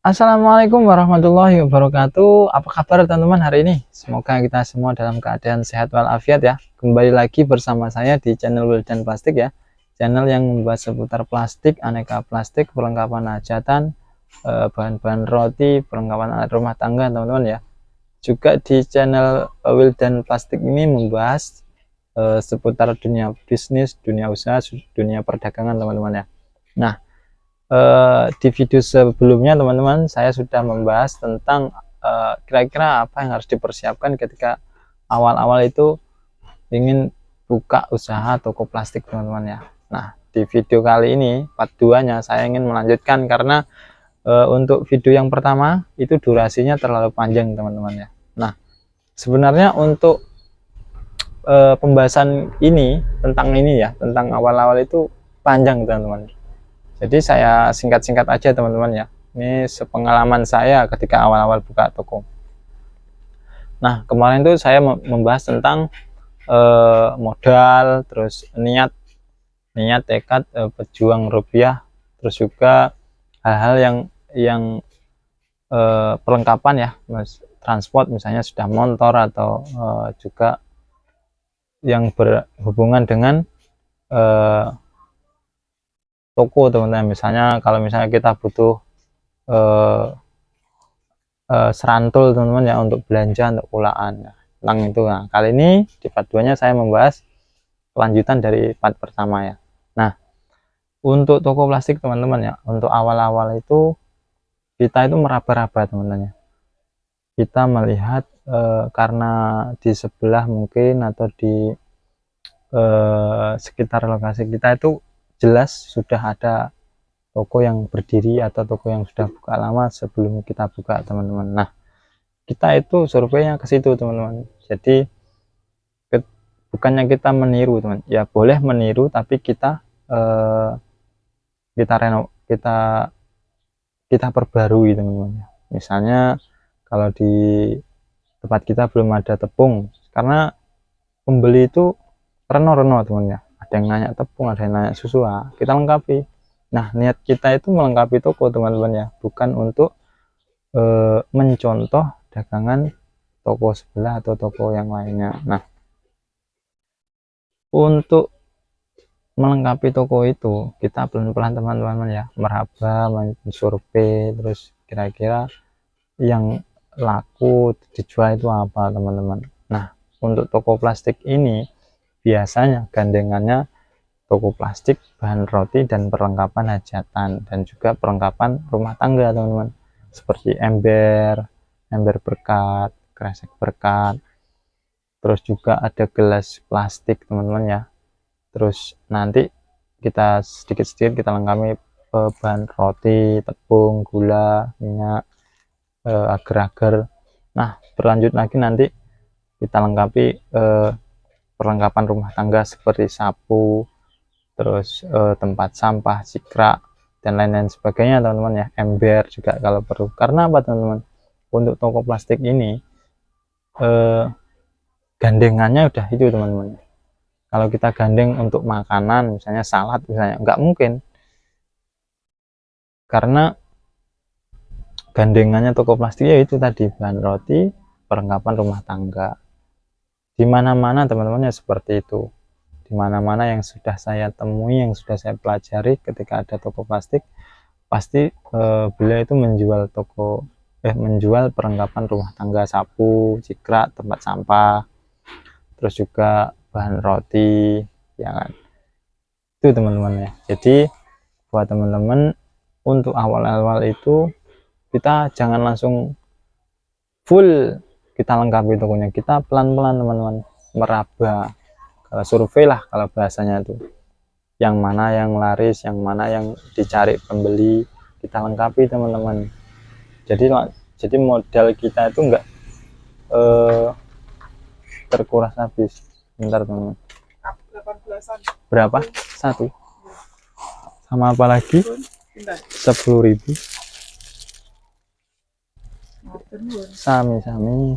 Assalamualaikum warahmatullahi wabarakatuh. Apa kabar teman-teman hari ini? Semoga kita semua dalam keadaan sehat walafiat ya. Kembali lagi bersama saya di channel Wildan Plastik ya. Channel yang membahas seputar plastik, aneka plastik, perlengkapan hajatan, bahan-bahan roti, perlengkapan alat rumah tangga teman-teman ya. Juga di channel Wildan Plastik ini membahas seputar dunia bisnis, dunia usaha, dunia perdagangan teman-teman ya. Nah, di video sebelumnya teman-teman saya sudah membahas tentang kira-kira apa yang harus dipersiapkan ketika awal-awal itu ingin buka usaha toko plastik teman-teman ya. Nah, di video kali ini part 2 nya saya ingin melanjutkan karena untuk video yang pertama itu durasinya terlalu panjang teman-teman ya. Nah, sebenarnya untuk pembahasan ini tentang awal-awal itu panjang teman-teman. Jadi saya singkat-singkat aja teman-teman ya. Ini sepengalaman saya ketika awal-awal buka toko. Nah, kemarin tuh saya membahas tentang modal, terus niat tekad, pejuang rupiah, terus juga hal-hal yang perlengkapan ya, transport misalnya sudah motor atau juga yang berhubungan dengan toko teman-teman. Misalnya kalau misalnya kita butuh eh, serantul teman-teman ya untuk belanja untuk kulaan ya, tentang itu. Nah, kali ini di part 2 nya saya membahas kelanjutan dari part pertama ya. Nah, untuk toko plastik teman-teman ya, untuk awal-awal itu kita itu meraba-raba teman-teman ya. Kita melihat karena di sebelah mungkin atau di sekitar lokasi kita itu jelas sudah ada toko yang berdiri atau toko yang sudah buka lama sebelum kita buka teman-teman. Nah, kita itu surveinya ke situ teman-teman. Jadi bukannya kita meniru teman, ya boleh meniru tapi kita kita kita perbarui teman-teman. Misalnya kalau di tempat kita belum ada tepung, karena pembeli itu reno-reno teman ya, ada yang nanya tepung, ada yang nanya susu, kita lengkapi. Nah, niat kita itu melengkapi toko teman-teman ya, bukan untuk mencontoh dagangan toko sebelah atau toko yang lainnya. Nah, untuk melengkapi toko itu kita pelan-pelan teman-teman ya, meraba, mensurvei, terus kira-kira yang laku dijual itu apa teman-teman. Nah, untuk toko plastik ini biasanya gandengannya toko plastik, bahan roti, dan perlengkapan hajatan, dan juga perlengkapan rumah tangga teman-teman, seperti ember berkat, kresek berkat, terus juga ada gelas plastik teman-teman ya. Terus nanti kita sedikit-sedikit kita lengkapi bahan roti, tepung, gula, minyak, agar-agar. Nah, berlanjut lagi nanti kita lengkapi perlengkapan rumah tangga seperti sapu, terus tempat sampah, sikrak, dan lain-lain sebagainya teman-teman ya, ember juga kalau perlu. Karena apa teman-teman, untuk toko plastik ini gandengannya udah itu teman-teman. Kalau kita gandeng untuk makanan misalnya salad misalnya nggak mungkin, karena gandengannya toko plastik ya itu tadi, bahan roti, perlengkapan rumah tangga. Di mana-mana teman-teman ya seperti itu. Di mana-mana yang sudah saya temui, yang sudah saya pelajari, ketika ada toko plastik pasti beliau itu menjual perlengkapan rumah tangga, sapu, cikrak, tempat sampah, terus juga bahan roti ya kan. Itu teman-teman ya. Jadi buat teman-teman, untuk awal-awal itu kita jangan langsung full kita lengkapi tokonya, kita pelan-pelan teman-teman, meraba, kalau survei lah kalau bahasanya itu, yang mana yang laris, yang mana yang dicari pembeli, kita lengkapi teman-teman. Jadi modal kita itu enggak terkuras habis. Bentar teman-teman, 18-an berapa satu, sama apa lagi 10.000 sami-sami.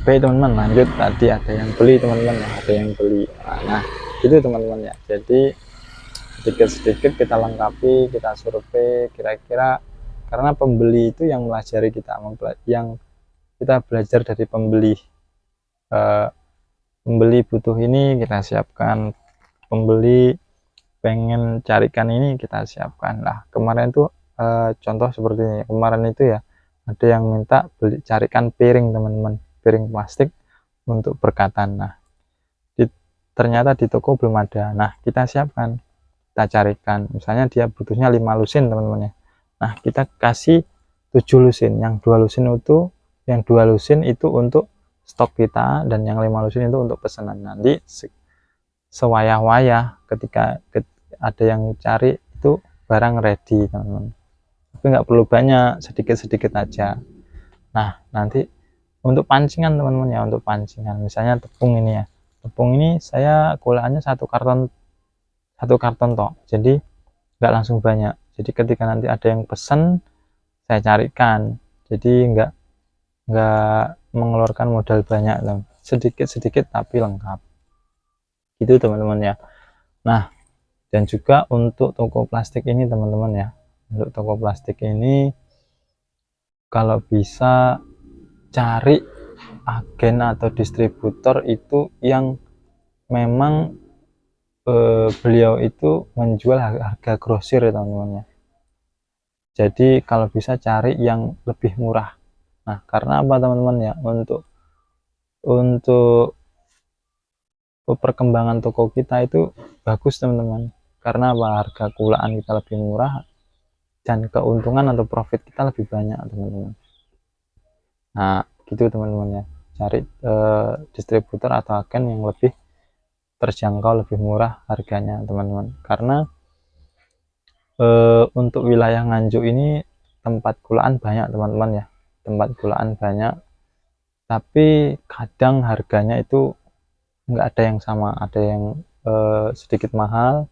baik teman-teman, lanjut tadi ada yang beli teman-teman ya, ada yang beli. Nah itu teman-teman ya, jadi sedikit-sedikit kita lengkapi, kita survei kira-kira, karena pembeli itu yang melajari kita, yang kita belajar dari pembeli. Pembeli butuh ini kita siapkan, pembeli pengen carikan ini kita siapkan. Nah kemarin tuh contoh seperti ini, kemarin itu ya ada yang minta carikan piring teman-teman, piring plastik untuk berkatan. Nah ternyata di toko belum ada. Nah kita siapkan, kita carikan, misalnya dia butuhnya 5 lusin teman-teman ya. Nah kita kasih 7 lusin, yang 2 lusin itu untuk stok kita, dan yang 5 lusin itu untuk pesanan. Nanti sewayah-wayah ketika ada yang cari itu barang ready teman-teman, tapi nggak perlu banyak, sedikit-sedikit aja. Nah nanti untuk pancingan teman-teman ya, untuk pancingan misalnya tepung ini ya, tepung ini saya gulaannya satu karton toh, jadi nggak langsung banyak. Jadi ketika nanti ada yang pesen saya carikan, jadi nggak mengeluarkan modal banyak, sedikit-sedikit tapi lengkap gitu teman-teman ya. Nah dan juga untuk toko plastik ini teman-teman ya, untuk toko plastik ini kalau bisa cari agen atau distributor itu yang memang beliau itu menjual harga grosir ya teman-teman ya. Jadi kalau bisa cari yang lebih murah. Nah karena apa teman-teman ya, untuk perkembangan toko kita itu bagus teman-teman, karena apa, harga kulaan kita lebih murah dan keuntungan atau profit kita lebih banyak teman-teman. Nah gitu teman-teman ya, cari distributor atau agen yang lebih terjangkau, lebih murah harganya teman-teman. Karena untuk wilayah Nganjuk ini tempat gulaan banyak teman-teman ya, tempat gulaan banyak, tapi kadang harganya itu nggak ada yang sama, ada yang sedikit mahal,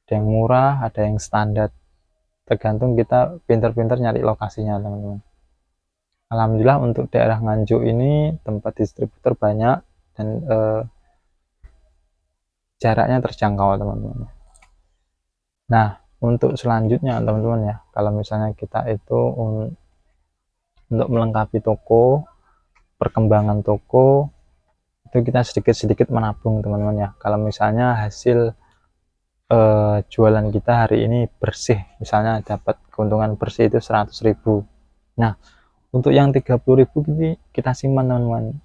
ada yang murah, ada yang standar, tergantung kita pinter-pinter nyari lokasinya teman-teman. Alhamdulillah untuk daerah Nganjuk ini tempat distributor banyak dan jaraknya terjangkau teman-teman. Nah untuk selanjutnya teman-teman ya, kalau misalnya kita itu untuk melengkapi toko, perkembangan toko itu kita sedikit-sedikit menabung teman-teman ya. Kalau misalnya hasil jualan kita hari ini bersih, misalnya dapat keuntungan bersih itu 100.000, nah untuk yang 30.000 ini kita simpan teman-teman,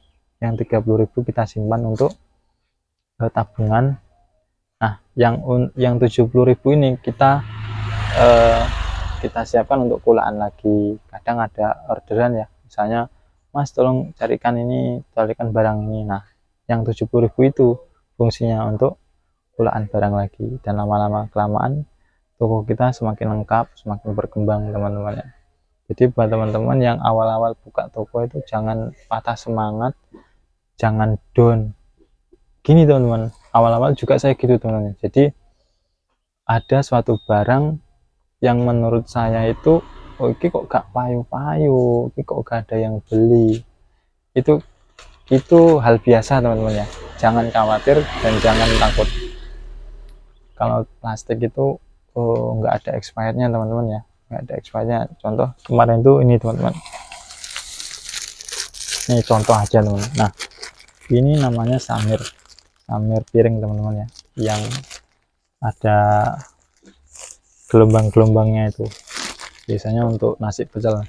yang 30.000 kita simpan untuk tabungan. Nah yang 70.000 ini kita siapkan untuk kulaan lagi. Kadang ada orderan ya, misalnya Mas tolong carikan barang ini. Nah yang 70.000 itu fungsinya untuk kulaan barang lagi, dan lama-lama kelamaan toko kita semakin lengkap, semakin berkembang teman-teman ya. Jadi buat teman-teman yang awal-awal buka toko itu jangan patah semangat, jangan down gini teman-teman. Awal-awal juga saya gitu teman-teman. Jadi ada suatu barang yang menurut saya itu oke kok gak payu-payu, kok gak ada yang beli, itu hal biasa teman-teman ya. Jangan khawatir dan jangan takut. Kalau plastik itu nggak ada expirednya teman-teman ya, nggak ada expirednya. Contoh kemarin tuh ini teman-teman, ini contoh aja teman-teman. Nah ini namanya samir piring teman-teman ya, yang ada gelombang-gelombangnya itu, biasanya untuk nasi pecel.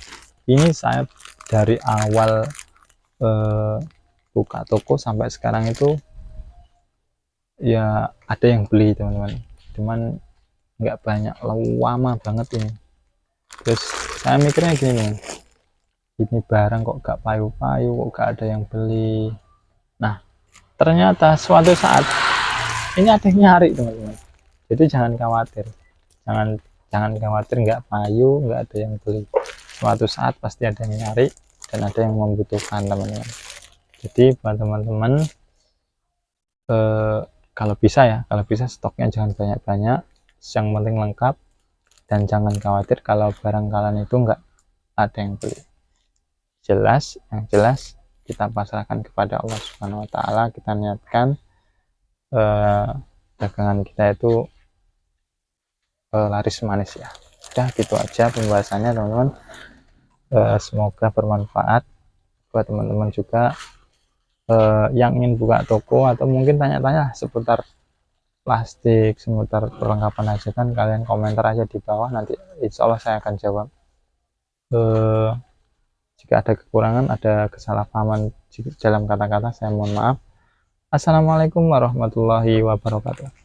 Ini saya dari awal buka toko sampai sekarang itu ya ada yang beli teman-teman, cuman nggak banyak, lama banget ini. Terus saya mikirnya gini nih, ini barang kok gak payu-payu, kok gak ada yang beli. Nah ternyata suatu saat ini ada yang nyari teman-teman. Jadi jangan khawatir, jangan khawatir nggak payu, nggak ada yang beli. Suatu saat pasti ada yang nyari dan ada yang membutuhkan teman-teman. Jadi buat teman-teman kalau bisa stoknya jangan banyak-banyak, yang penting lengkap, dan jangan khawatir kalau barang kalian itu nggak ada yang beli. Yang jelas kita pasrahkan kepada Allah Subhanahu wa taala, kita niatkan dagangan kita itu laris manis ya. Udah gitu aja pembahasannya teman-teman. Semoga bermanfaat buat teman-teman juga yang ingin buka toko atau mungkin tanya-tanya seputar plastik, seputar perlengkapan hajatan, kalian komentar aja di bawah, nanti insya Allah saya akan jawab. Jika ada kekurangan, ada kesalahpahaman dalam kata-kata, saya mohon maaf. Assalamualaikum warahmatullahi wabarakatuh.